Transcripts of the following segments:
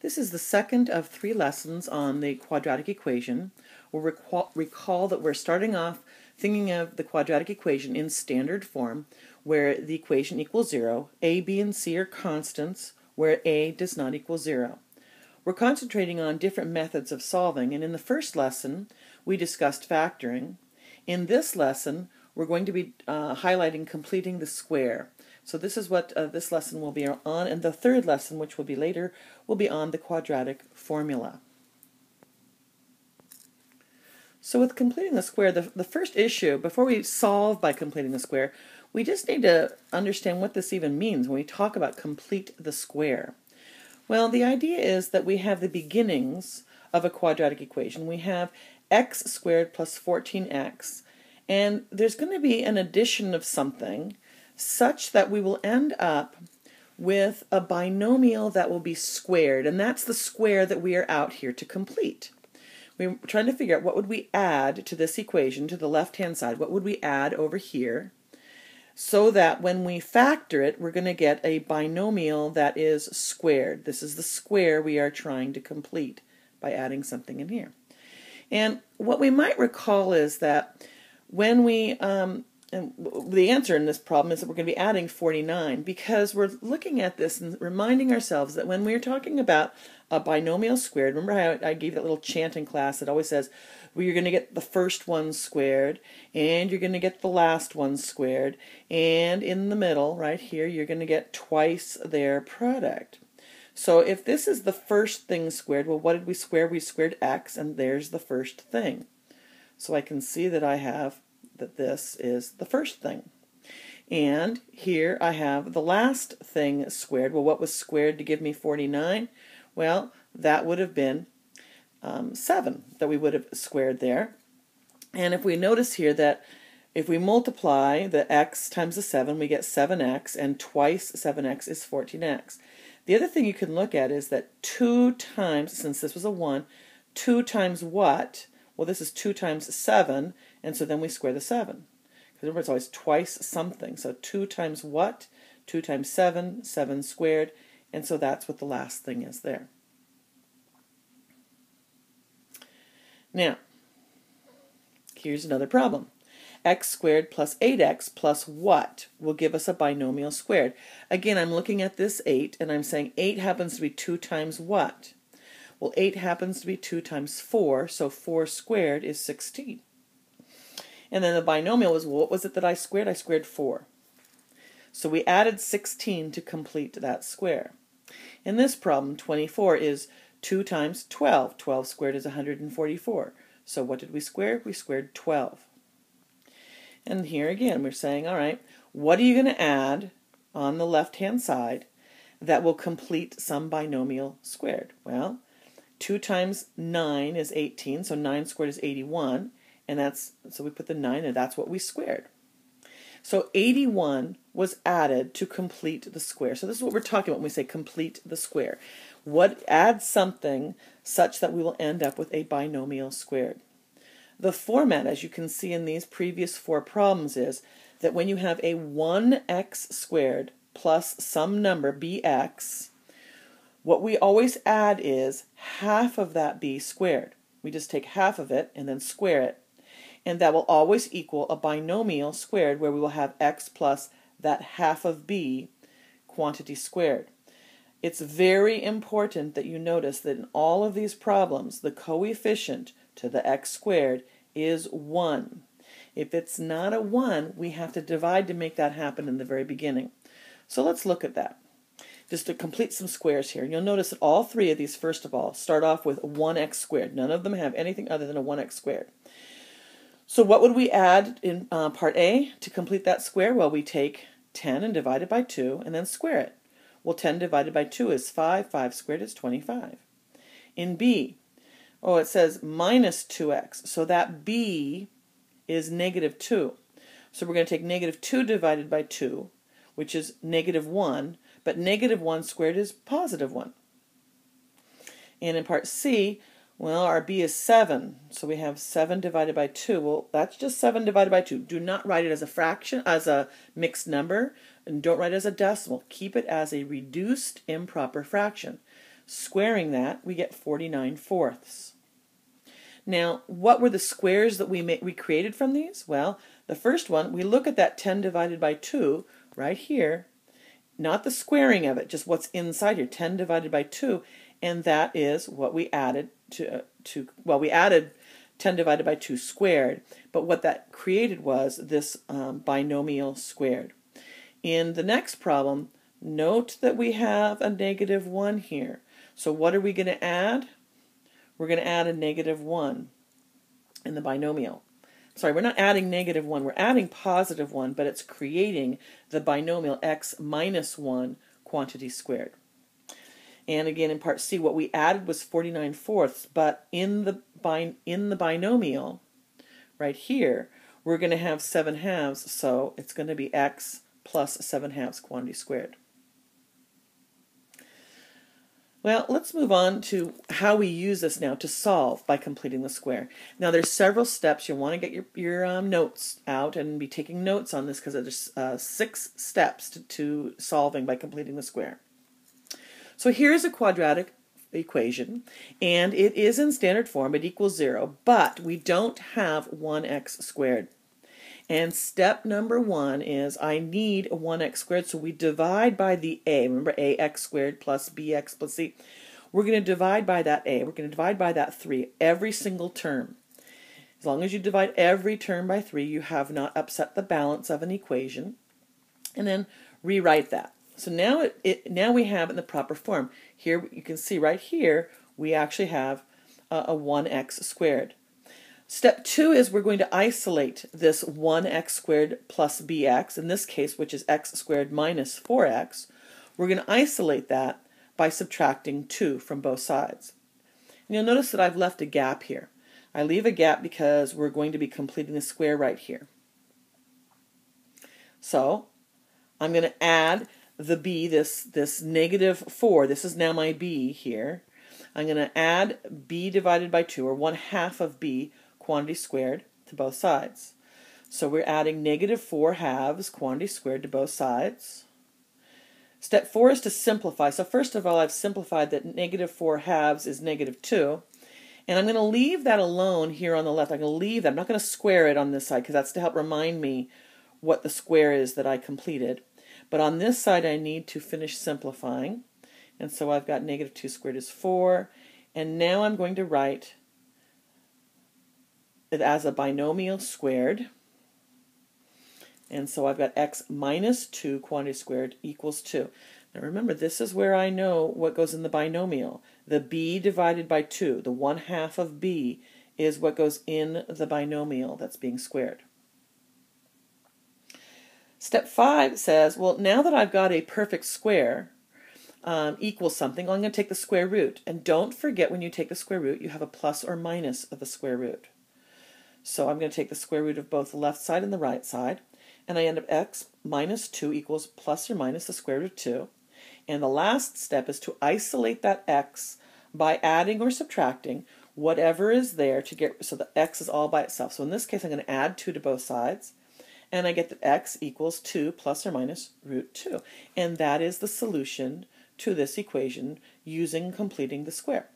This is the second of 3 lessons on the quadratic equation. We'll recall that we're starting off thinking of the quadratic equation in standard form, where the equation equals 0. A, B, and C are constants, where A does not equal 0. We're concentrating on different methods of solving, and in the first lesson we discussed factoring. In this lesson we're going to be highlighting completing the square. So this is what this lesson will be on, and the third lesson, which will be later, will be on the quadratic formula. So with completing the square, the first issue, before we solve by completing the square, we just need to understand what this even means when we talk about complete the square. Well, the idea is that we have the beginnings of a quadratic equation. We have x squared plus 14x, and there's going to be an addition of something such that we will end up with a binomial that will be squared, and that's the square that we are out here to complete. We're trying to figure out what would we add to this equation, to the left-hand side, what would we add over here, so that when we factor it, we're going to get a binomial that is squared. This is the square we are trying to complete by adding something in here. And what we might recall is that when we and the answer in this problem is that we're going to be adding 49, because we're looking at this and reminding ourselves that when we're talking about a binomial squared, remember how I gave that little chant in class that always says, well, you're going to get the first one squared, and you're going to get the last one squared, and in the middle, right here, you're going to get twice their product. So if this is the first thing squared, well, what did we square? We squared x, and there's the first thing. So I can see that I have that this is the first thing. And here I have the last thing squared. Well, what was squared to give me 49? Well, that would have been 7 that we would have squared there. And if we notice here that if we multiply the x times the 7, we get 7x, and twice 7x is 14x. The other thing you can look at is that 2 times, since this was a 1, 2 times what? Well, this is 2 times 7, and so then we square the 7. Because remember, it's always twice something. So 2 times what? 2 times 7, 7 squared, and so that's what the last thing is there. Now, here's another problem. X squared plus 8x plus what will give us a binomial squared? Again, I'm looking at this 8, and I'm saying 8 happens to be 2 times what? Well, 8 happens to be 2 times 4, so 4 squared is 16. And then the binomial was, well, what was it that I squared? I squared 4. So we added 16 to complete that square. In this problem, 24 is 2 times 12. 12 squared is 144. So what did we square? We squared 12. And here again, we're saying, all right, what are you going to add on the left-hand side that will complete some binomial squared? Well, 2 times 9 is 18, so 9 squared is 81, and that's, so we put the 9, and that's what we squared. So 81 was added to complete the square. So this is what we're talking about when we say complete the square. What adds something such that we will end up with a binomial squared. The format, as you can see in these previous 4 problems, is that when you have a 1x squared plus some number, bx, what we always add is half of that b squared. We just take half of it and then square it. And that will always equal a binomial squared, where we will have x plus that half of b quantity squared. It's very important that you notice that in all of these problems, the coefficient to the x squared is 1. If it's not a 1, we have to divide to make that happen in the very beginning. So let's look at that. Just to complete some squares here. You'll notice that all 3 of these, first of all, start off with 1x squared. None of them have anything other than a 1x squared. So what would we add in part A to complete that square? Well, we take 10 and divide it by 2 and then square it. Well, 10 divided by 2 is 5. 5 squared is 25. In B, it says minus 2x. So that B is negative 2. So we're going to take negative 2 divided by 2, which is negative 1. But negative 1 squared is positive 1. And in part C, well, our b is 7. So we have 7 divided by 2. Well, that's just 7 divided by 2. Do not write it as a fraction, as a mixed number, and don't write it as a decimal. Keep it as a reduced improper fraction. Squaring that, we get 49/4. Now, what were the squares that we created from these? Well, the first one, we look at that 10 divided by 2 right here, not the squaring of it, just what's inside here, 10 divided by 2, and that is what we added well, we added 10 divided by 2 squared, but what that created was this binomial squared. In the next problem, note that we have a -1 here. So what are we going to add? We're going to add a -1 in the binomial. Sorry, we're not adding -1, we're adding +1, but it's creating the binomial x minus 1 quantity squared. And again, in part C, what we added was 49/4, but in the binomial, right here, we're going to have 7/2, so it's going to be x plus 7/2 quantity squared. Well, let's move on to how we use this now to solve by completing the square. Now, there's several steps. You'll want to get your notes out and be taking notes on this because there's 6 steps to solving by completing the square. So here's a quadratic equation, and it is in standard form. It equals 0, but we don't have 1x squared. And step number 1 is I need 1x squared, so we divide by the a. Remember, ax squared plus bx plus c. We're going to divide by that a. We're going to divide by that 3 every single term. As long as you divide every term by 3, you have not upset the balance of an equation. And then rewrite that. So now now we have it in the proper form. Here you can see right here we actually have a 1x squared. Step 2 is we're going to isolate this 1x squared plus bx, in this case, which is x squared minus 4x. We're going to isolate that by subtracting 2 from both sides. And you'll notice that I've left a gap here. I leave a gap because we're going to be completing the square right here. So I'm going to add the b, this -4. This is now my b here. I'm going to add b divided by 2, or 1/2 of b, quantity squared, to both sides. So we're adding -4/2 quantity squared to both sides. Step 4 is to simplify. So first of all, I've simplified that -4/2 is -2. And I'm going to leave that alone here on the left. I'm going to leave that. I'm not going to square it on this side because that's to help remind me what the square is that I completed. But on this side, I need to finish simplifying. And so I've got -2 squared is 4. And now I'm going to write it as a binomial squared. And so I've got x minus 2 quantity squared equals 2. Now remember, this is where I know what goes in the binomial. The b divided by 2, the 1/2 of b, is what goes in the binomial that's being squared. Step 5 says, well, now that I've got a perfect square equals something, I'm going to take the square root. And don't forget, when you take the square root, you have a plus or minus of the square root. So I'm going to take the square root of both the left side and the right side, and I end up x minus 2 equals plus or minus the square root of 2. And the last step is to isolate that x by adding or subtracting whatever is there to get, so the x is all by itself. So in this case, I'm going to add 2 to both sides, and I get that x equals 2 plus or minus root 2. And that is the solution to this equation using completing the square.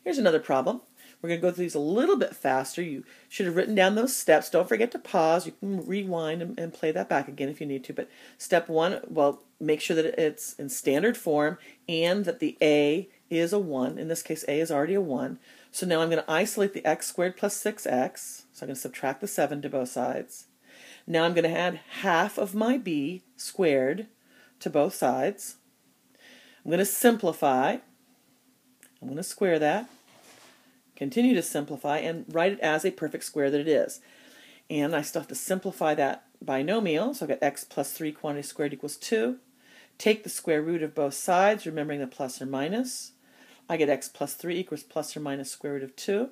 Here's another problem. We're going to go through these a little bit faster. You should have written down those steps. Don't forget to pause. You can rewind and play that back again if you need to. But step 1, well, make sure that it's in standard form and that the a is a 1. In this case, a is already a 1. So now I'm going to isolate the x squared plus 6x. So I'm going to subtract the 7 to both sides. Now I'm going to add half of my b squared to both sides. I'm going to simplify. I'm going to square that. Continue to simplify and write it as a perfect square that it is. And I still have to simplify that binomial. So I've got x plus 3 quantity squared equals 2. Take the square root of both sides, remembering the plus or minus. I get x plus 3 equals plus or minus square root of 2.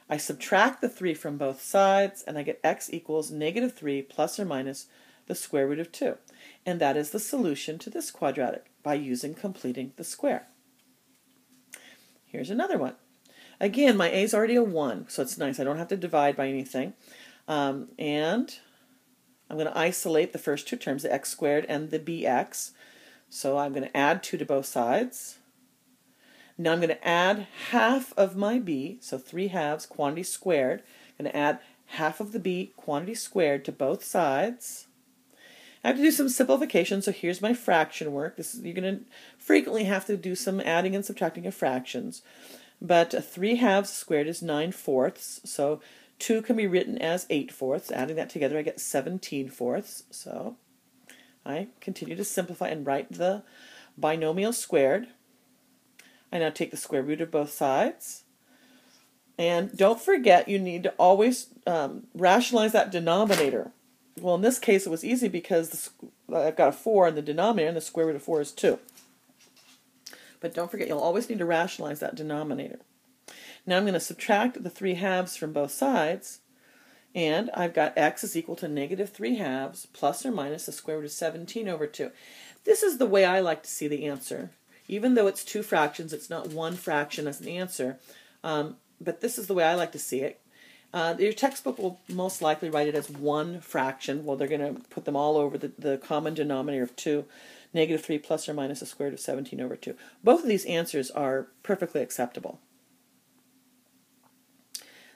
I subtract the 3 from both sides, and I get x equals -3 plus or minus the square root of 2. And that is the solution to this quadratic by using completing the square. Here's another one. Again, my a is already a 1, so it's nice. I don't have to divide by anything. And I'm going to isolate the first 2 terms, the x squared and the bx. So I'm going to add 2 to both sides. Now I'm going to add half of my b, so 3/2 quantity squared. I'm going to add half of the b quantity squared to both sides. I have to do some simplification, so here's my fraction work. You're going to frequently have to do some adding and subtracting of fractions. But 3/2 squared is 9/4, so 2 can be written as 8/4. Adding that together, I get 17/4. So I continue to simplify and write the binomial squared. I now take the square root of both sides. And don't forget, you need to always rationalize that denominator. Well, in this case, it was easy because I've got a 4 in the denominator, and the square root of 4 is 2. But don't forget, you'll always need to rationalize that denominator. Now I'm going to subtract the 3/2 from both sides, and I've got x is equal to -3/2 plus or minus the square root of 17/2. This is the way I like to see the answer. Even though it's 2 fractions, it's not 1 fraction as an answer, but this is the way I like to see it. Your textbook will most likely write it as 1 fraction. Well, they're going to put them all over the common denominator of 2, -3 plus or minus the square root of 17/2. Both of these answers are perfectly acceptable.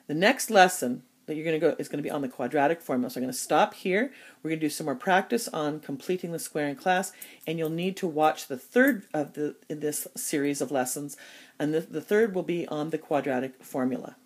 The next lesson that you're going to go is going to be on the quadratic formula. So I'm going to stop here. We're going to do some more practice on completing the square in class, and you'll need to watch the third of this series of lessons, and the third will be on the quadratic formula.